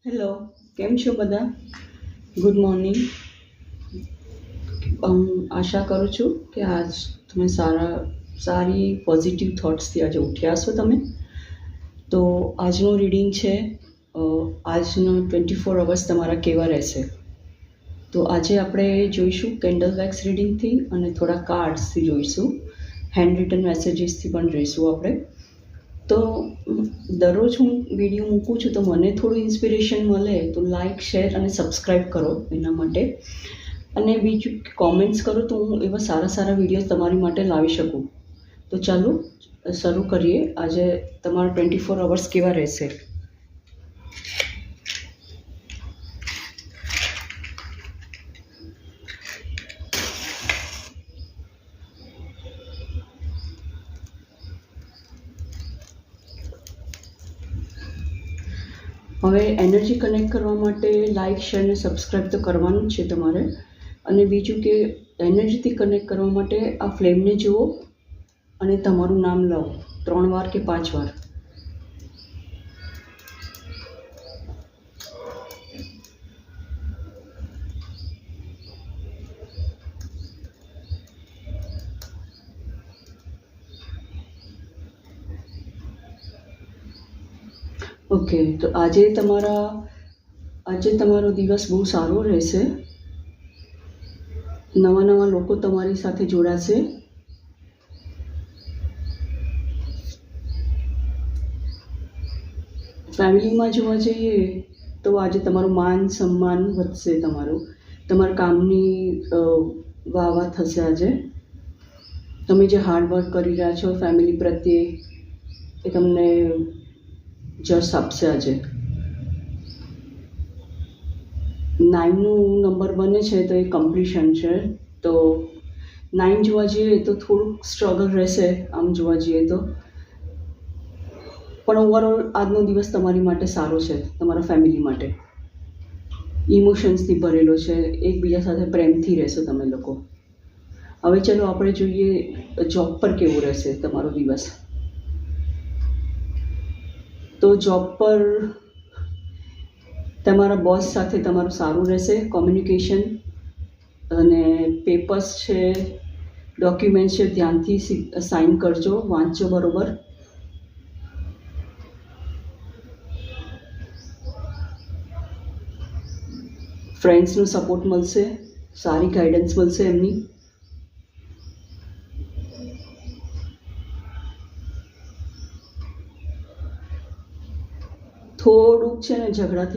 Hello, કેમ છો બધા? Good morning. આશા કરું છું કે આજ તમે સારી પોઝિટિવ થોટ્સથી આજે ઉઠ્યા છો તમે. તો આજનું રીડિંગ છે, આજનો 24 અવર્સ તમારા કેવા રહેશે. તો આજે આપણે જોઈશું કેન્ડલ વેક્સ રીડિંગથી અને થોડા કાર્ડ્સથી જોઈશું, હેન્ડ રિટન મેસેજીસથી પણ જોઈશું આપણે. તો દરરોજ હું વિડીયો મૂકું છું તો મને થોડું ઇન્સ્પિરેશન મળે તો લાઇક, શેર અને સબસ્ક્રાઈબ કરો એના માટે. અને બીજું કોમેન્ટ્સ કરો તો હું એવા સારા સારા વિડીયો તમારી માટે લાવી શકું. તો ચાલો શરૂ કરીએ. આજે તમારા 24 અવર્સ કેવા રહેશે. હવે એનર્જી કનેક્ટ કરવા માટે લાઇક, શેર અને સબસ્ક્રાઈબ તો કરવાનું જ છે તમારે. અને બીજું કે એનર્જીથી કનેક્ટ કરવા માટે આ ફ્લેમને જુઓ અને તમારું નામ લો 3 વાર કે 5 વાર. ઓકે, તો આજે તમારો દિવસ બહુ સારો રહેશે. નવા નવા લોકો તમારી સાથે જોડાશે. ફેમિલીમાં જોવા જઈએ તો આજે તમારું માન સન્માન વધશે. તમારા કામની વાહ થશે. આજે તમે જે હાર્ડવર્ક કરી રહ્યા છો ફેમિલી પ્રત્યે એ તમને જશ આપશે. આજે 9નું નંબર બને છે તો એ કમ્પ્લીશન છે. તો 9 જોવા જઈએ તો થોડુંક સ્ટ્રગલ રહેશે આમ જોવા જઈએ તો, પણ ઓવરઓલ આજનો દિવસ તમારી માટે સારો છે. તમારા ફેમિલી માટે ઇમોશન્સથી ભરેલો છે. એકબીજા સાથે પ્રેમથી રહેશો તમે લોકો. હવે ચલો આપણે જોઈએ જોબ પર કેવું રહેશે તમારો દિવસ. તો જોબ પર તમારા બોસ સાથે તમારું સારું રહેશે કોમ્યુનિકેશન. અને પેપર્સ છે, ડોક્યુમેન્ટ છે, ધ્યાનથી સાઇન કરજો, વાંચજો બરોબર. ફ્રેન્ડ્સનો સપોર્ટ મળશે, સારી ગાઈડન્સ મળશે એમની. થોડુંક છે ને ઝઘડાથી